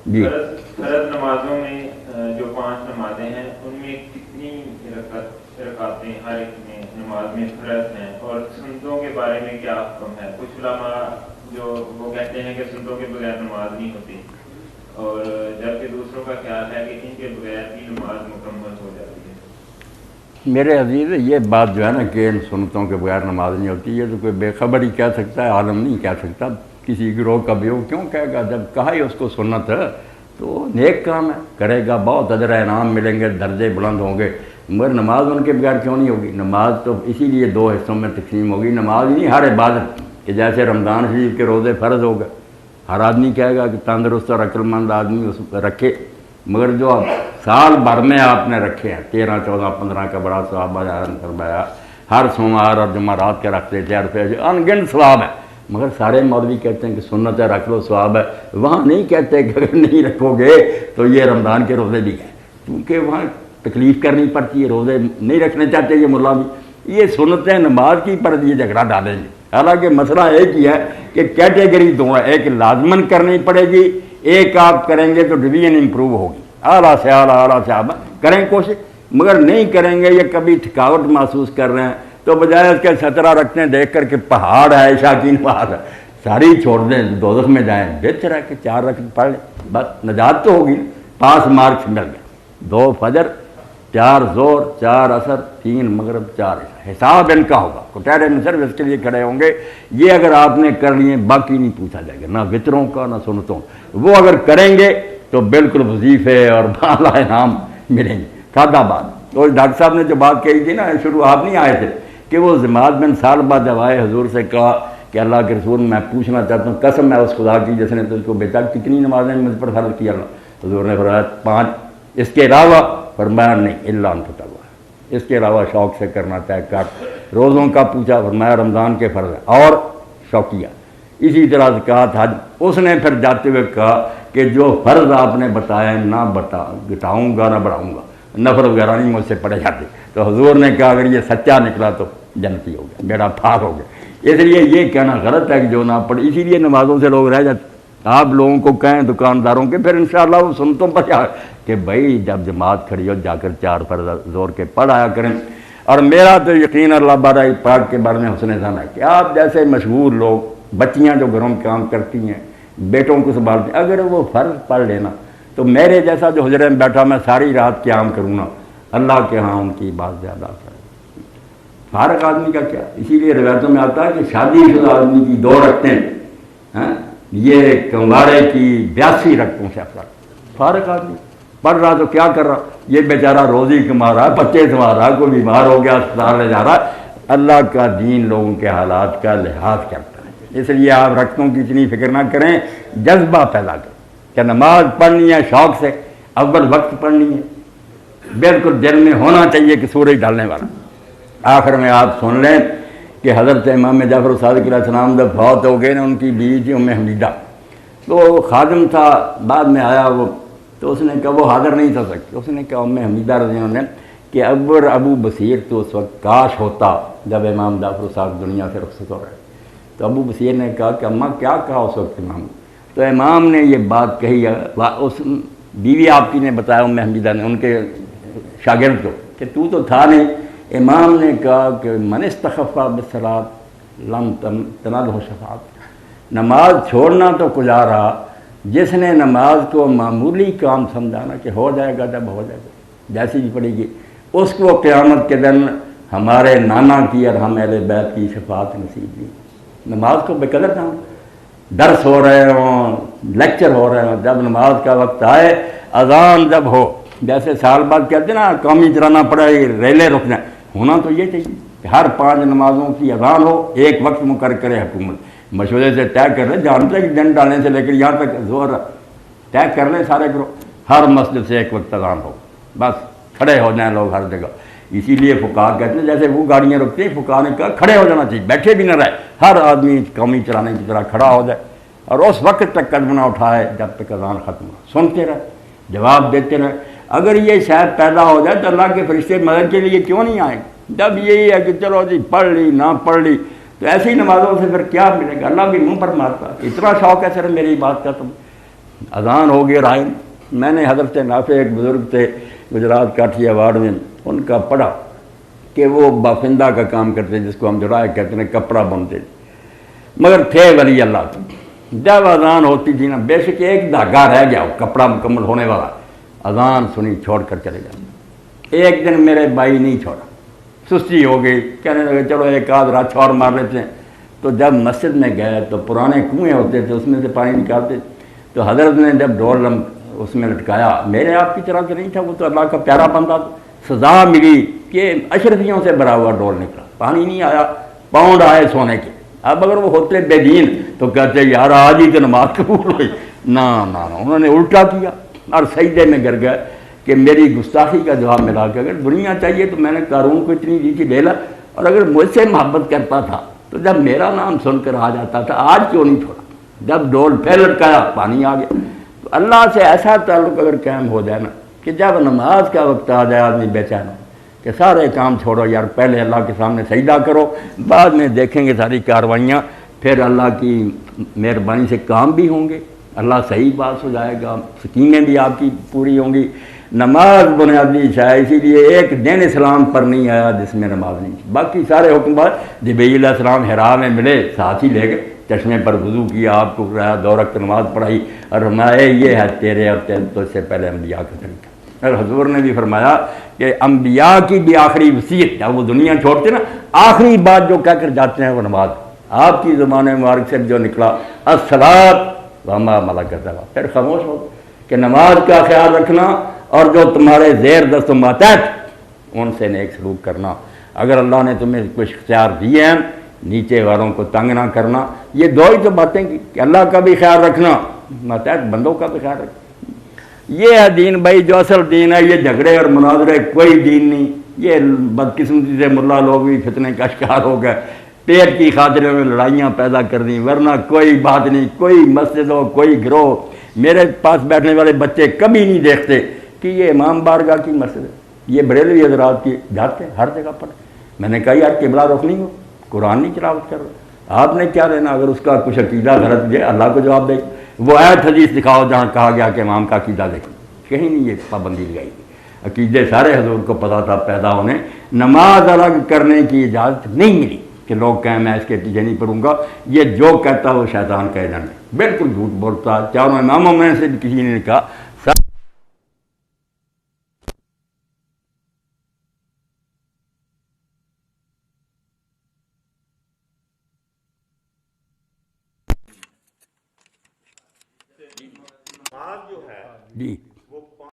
جی فرض نمازوں میں جو 5 نمازیں ہیں ان میں کتنی رکعتیں ہر ایک میں نماز میں فرض ہیں، اور سنتوں کے بارے میں کیا حکم ہے؟ کچھ علماء جو وہ کہتے ہیں کہ سنتوں کے بغیر نماز نہیں ہوتی، اور جبکہ دوسروں کا خیال ہے کہ ان کے بغیر بھی نماز مکمل ہو جاتی ہے۔ میرے عزیز، یہ بات جو ہے نا کہ ان سنتوں کے بغیر نماز نہیں ہوتی، یہ تو کوئی بے خبر ہی کہہ سکتا ہے، عالم نہیں کہہ سکتا۔ کسی گروہ کا بھی ہو کیوں کہے گا؟ جب کہا ہی اس کو سنت ہے تو نیک کام ہے، کرے گا، بہت اجر انعام ملیں گے، درجے بلند ہوں گے، مگر نماز ان کے بغیر کیوں نہیں ہوگی؟ نماز تو اسی لیے 2 حصوں میں تقسیم ہوگی۔ نماز نہیں ہر عبادت، کہ جیسے رمضان شریف کے روزے فرض ہو گئے، ہر آدمی کہے گا کہ تندرست اور عقل مند آدمی اس رکھے، مگر جو سال بھر میں آپ نے رکھے ہیں 13 14 15 کا بڑا ثواب فرمایا، ہر سوموار اور جمعرات کے رکھتے تھے، ان گنت ثواب ہے، مگر سارے مولوی کہتے ہیں کہ سنت ہے رکھ لو ثواب ہے۔ وہاں نہیں کہتے کہ اگر نہیں رکھو گے تو یہ رمضان کے روزے بھی ہیں، کیونکہ وہاں تکلیف کرنی پڑتی ہے، روزے نہیں رکھنے چاہتے یہ ملا بھی، یہ سنتیں نماز کی پر یہ جھگڑا ڈالیں گے۔ حالانکہ مسئلہ ایک ہی ہے کہ کیٹیگری 2 ہے، ایک لازماً کرنی پڑے گی، ایک آپ کریں گے تو ڈویژن امپروو ہوگی، اعلیٰ سے اعلیٰ سے اعلیٰ کریں کوشش، مگر نہیں کریں گے یا کبھی تھکاوٹ محسوس کر رہے ہیں تو بجائے اس کے 17 رکھتے ہیں دیکھ کر کے پہاڑ ہے شاکین نماز ہے ساری چھوڑ دیں، دوزخ میں جائیں، بہتر ہے کہ 4 رکعت پڑھ لیں، بس نجات تو ہوگی، 5 مارکس مل گئے، 2 فجر، 4 ظہر، 4 عصر، 3 مغرب، 4 عشاء، حساب ان کا ہوگا، کوٹیرے میں صرف اس کے لیے کھڑے ہوں گے۔ یہ اگر آپ نے کر لیے باقی نہیں پوچھا جائے گا، نہ وطروں کا نہ سنتوں، وہ اگر کریں گے تو بالکل وظیفے اور بالا انعام ملیں گے۔ سادہ بات، اور ڈاکٹر صاحب نے جو بات کہی تھی نا، شروع آپ نہیں آئے تھے کہ وہ جماعت بن سال بعد جب آئے حضور سے کہا کہ اللہ کے رسول میں پوچھنا چاہتا ہوں، قسم ہے اس خدا کی جس نے تجھ کو بھیجا، کتنی نمازیں مجھ پر فرض کی اللہ؟ حضور نے فرمایا 5، اس کے علاوہ؟ فرمایا نہیں، الا ان تطوع، اس کے علاوہ شوق سے کرنا چاہے کر۔ روزوں کا پوچھا، فرمایا رمضان کے فرض ہے اور شوقیہ، اسی طرح زکوٰۃ، حج۔ اس نے پھر جاتے ہوئے کہا کہ جو فرض آپ نے بتایا نہ گھٹاؤں گا نہ بڑھاؤں گا، نفل وغیرہ نہیں مجھ سے پڑے جاتے۔ تو حضور نے کہا اگر یہ سچا نکلا تو جنتی ہو گیا، بیڑا پار ہو گیا۔ اس لیے یہ کہنا غلط ہے کہ جو نہ پڑھے، اسی لیے نمازوں سے لوگ رہ جاتے۔ آپ لوگوں کو کہیں دکانداروں کے، پھر انشاءاللہ وہ سنتوں پر جا کہ بھائی جب جماعت کھڑی ہو جا کر 4 فرض زور کے پڑھ آیا کریں۔ اور میرا تو یقین اللہ بارہ پاک کے بارے میں حسن ظن ہے کہ آپ جیسے مشہور لوگ، بچیاں جو گھروں میں کام کرتی ہیں، بیٹوں کو سنبھالتی ہیں، اگر وہ فرض پڑھ لینا تو میرے جیسا جو حجرے میں بیٹھا میں ساری رات قیام کروں نا، اللہ کے ہاں ان کی بات زیادہ ہے۔ فارغ آدمی کا کیا؟ اسی لیے روایتوں میں آتا ہے کہ شادی شدہ آدمی کی 2 رکعتیں ہیں، یہ کنوارے کی 82 رکعتوں سے افضل۔ فارغ آدمی پڑھ رہا تو کیا کر رہا؟ یہ بیچارہ روزی کما رہا، بچے سنبھال رہا، کوئی بیمار ہو گیا اسپتال لے جا رہا۔ اللہ کا دین لوگوں کے حالات کا لحاظ کرتا ہے، اس لیے آپ رکعتوں کی اتنی فکر نہ کریں، جذبہ پیدا کریں کہ نماز پڑھنی ہے شوق سے، اول وقت پڑھنی ہے، بالکل دل میں ہونا چاہیے کہ سورج ڈالنے والا۔ آخر میں آپ سن لیں کہ حضرت امام جعفر صادق علیہ السلام جب فوت ہو گئے نا، ان کی بیوی تھی ام حمیدہ، تو خادم تھا بعد میں آیا وہ، تو اس نے کہا وہ حاضر نہیں تھا سکتی، اس نے کہا ام حمیدہ رضی اللہ عنہ کہ ابو بصیر تو اس وقت کاش ہوتا جب امام جعفر صاحب دنیا سے رخصت ہو رہے۔ تو ابو بصیر نے کہا کہ اماں کیا کہا اس وقت امام؟ تو امام نے یہ بات کہی، اس بیوی آپ کی نے بتایا ام حمیدہ نے ان کے شاگرد کو کہ تو تھا نہیں۔ امام نے کہا کہ من استخف بالصلاۃ لم تنلہ شفاعت، نماز چھوڑنا تو کجا رہا، جس نے نماز کو معمولی کام سمجھانا کہ ہو جائے گا جب ہو جائے گا جیسی بھی پڑے گی، اس کو قیامت کے دن ہمارے نانا کی اور ہم اہل بیت کی شفاعت نصیب نہیں۔ نماز کو بے قدر نہ، درس ہو رہے ہوں، لیکچر ہو رہے ہوں، جب نماز کا وقت آئے، اذان جب ہو، جیسے سال بعد کہتے ہیں نا قومی ترانہ پڑھا ریلیں رک جائیں، ہونا تو یہ چاہیے کہ ہر 5 نمازوں کی اذان ہو، ایک وقت مقرر کرے حکومت، مشورے سے طے کر لیں، جانتے ہیں کہ دن ڈالنے سے لے کر یہاں تک زور طے کر لیں سارے گروہ، ہر مسجد سے ایک وقت اذان ہو، بس کھڑے ہو جائیں لوگ ہر جگہ۔ اسی لیے فقہا کہتے ہیں جیسے وہ گاڑیاں رکتی ہیں، فقہا نے کہا کھڑے ہو جانا چاہیے، بیٹھے بھی نہ رہے، ہر آدمی قومی چلانے کی طرح کھڑا ہو جائے اور اس وقت تک قدم نہ اٹھائے جب تک اذان ختم ہو، سنتے رہے، جواب دیتے رہے۔ اگر یہ شاید پیدا ہو جائے تو اللہ کے فرشتے مدد کے لیے کیوں نہیں آئیں؟ جب یہی ہے کہ چلو جی پڑھ لی نہ پڑھ لی تو ایسی نمازوں سے پھر کیا ملے گا؟ اللہ بھی منہ پر مارتا، اتنا شوق ہے صرف میری بات کا تم اذان ہو گئی رائے میں نے حضرت نافع ایک بزرگ تھے گجرات کاٹھیا واڑ میں، ان کا پڑھا کہ وہ بافندہ کا کام کرتے جس کو ہم جڑائے کہتے ہیں، کپڑا بنتے مگر تھے ولی اللہ کے۔ جب اذان ہوتی تھی نا، بے شک ایک دھاگا رہ گیا کپڑا مکمل ہونے والا، اذان سنی چھوڑ کر چلے گئے۔ ایک دن میرے بھائی نہیں چھوڑا، سستی ہو گئی، کہنے لگے چلو ایک آدھ رات اور مار لیتے ہیں۔ تو جب مسجد میں گئے تو پرانے کنویں ہوتے تھے، اس میں سے پانی نکالتے، تو حضرت نے جب ڈول اس میں لٹکایا، میرے آپ کی طرح سے نہیں تھا، وہ تو اللہ کا پیارا بندہ تھا، سزا ملی کہ اشرفیوں سے بھرا ہوا ڈول نکلا، پانی نہیں آیا، پاؤنڈ آئے سونے کے۔ اب اگر وہ ہوتے بے دین تو کہتے یار آج ہی تو نماز قبول ہوئی، نہ انہوں نے الٹا کیا اور سجدے میں گر گئے کہ میری گستاخی کا جواب ملا کہ اگر دنیا چاہیے تو میں نے قارون کو اتنی دی تھی لے لا، اور اگر مجھ سے محبت کرتا تھا تو جب میرا نام سن کر آ جاتا تھا، آج کیوں نہیں چھوڑا؟ جب ڈول پھر لٹکایا پانی آ گیا۔ تو اللہ سے ایسا تعلق اگر قائم ہو جائے نا کہ جب نماز کا وقت آ جائے آدمی بے چین ہو کہ سارے کام چھوڑو یار، پہلے اللہ کے سامنے سجدہ کرو، بعد میں دیکھیں گے ساری کاروائیاں، پھر اللہ کی مہربانی سے کام بھی ہوں گے، اللہ صحیح بات ہو جائے گا، سکیمیں بھی آپ کی پوری ہوں گی۔ نماز بنیادی ہے، اسی لیے ایک دن اسلام پر نہیں آیا جس میں نماز نہیں تھی، باقی سارے حکمات جبریل علیہ السلام حرا میں ملے، ساتھ ہی لے گئے، چشمے پر وضو کیا، آپ کو کرایا، 2 رکعت نماز پڑھائی، اور فرمایا یہ ہے تیرے اور تو اس سے پہلے انبیاء کا طریقہ۔ اور حضور نے بھی فرمایا کہ انبیاء کی بھی آخری وصیت، جب وہ دنیا چھوڑتے نا، آخری بات جو کہہ کر جاتے ہیں وہ نماز۔ آپ کی زبان مبارک سے جو نکلا الصلاۃ وما ملکت، پھر خاموش ہو کہ نماز کا خیال رکھنا اور جو تمہارے زیر دست و ماتحت ان سے نیک سلوک کرنا۔ اگر اللہ نے تمہیں کچھ اختیار دیے ہیں، نیچے والوں کو تنگ نہ کرنا، یہ 2 ہی تو باتیں کی کہ اللہ کا بھی خیال رکھنا، ماتحت بندوں کا بھی خیال رکھنا۔ یہ ہے دین بھائی، جو اصل دین ہے۔ یہ جھگڑے اور مناظرے کوئی دین نہیں۔ یہ بدقسمتی سے ملا لوگ بھی فتنے کا شکار ہو گئے، پیٹ کی خاطروں میں لڑائیاں پیدا کر دیں، ورنہ کوئی بات نہیں، کوئی مسجد ہو، کوئی گروہ۔ میرے پاس بیٹھنے والے بچے کبھی نہیں دیکھتے کہ یہ امام بارگاہ کی مسجد ہے، یہ بریلوی حضرات کی جاتے ہیں ہر جگہ پر۔ میں نے کہا یار قبلہ رخ نہیں ہو، قرآن نہیں تلاوت کر رہا، آپ نے کیا لینا؟ اگر اس کا کچھ عقیدہ غلط ہے اللہ کو جواب دے، وہ آیت حدیث دکھاؤ جہاں کہا گیا کہ امام کا عقیدہ دیکھیں، کہیں نہیں یہ پابندی لگائی گئی۔ عقیدے سارے حضور کو پتا تھا پیدا ہونے، نماز الگ کرنے کی اجازت نہیں ملی کہ لوگ کہیں میں اس کے پیچھے نہیں پڑوں گا، یہ جو کہتا وہ شیطان کا ایجنٹ ہے، بالکل جھوٹ بولتا۔ چاروں اماموں میں سے بھی کسی نے کہا نماز جو ہے جی